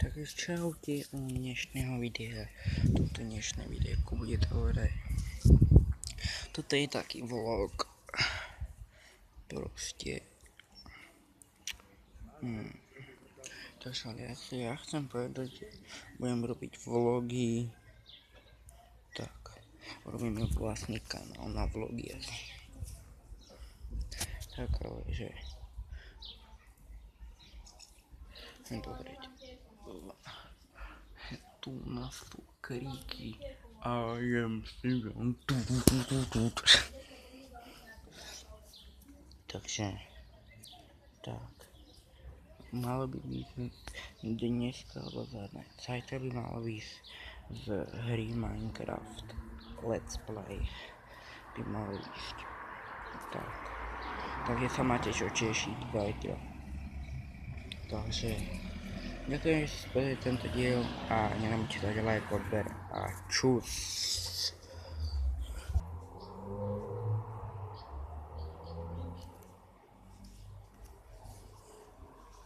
Takže čaute u dnešného videa. Toto dnešné videjko bude tvoreť. Toto je taký vlog. Proste. Takže ja chcem povedať, že budem robiť vlogy. Tak. Robíme vlastný kanál na vlogy asi. Tak ale že. Dobre. Tu na kríky. I am Steven. Takže. Tak. Malo by ísť dneska alebo zajtra by malo ísť z hry Minecraft. Let's play by malo ísť. Tak. Takže sa máte čo tešiť zajtra. Takže ďakujem, že ste sledovali tento diel a nenabudnite dať like, odber a čus.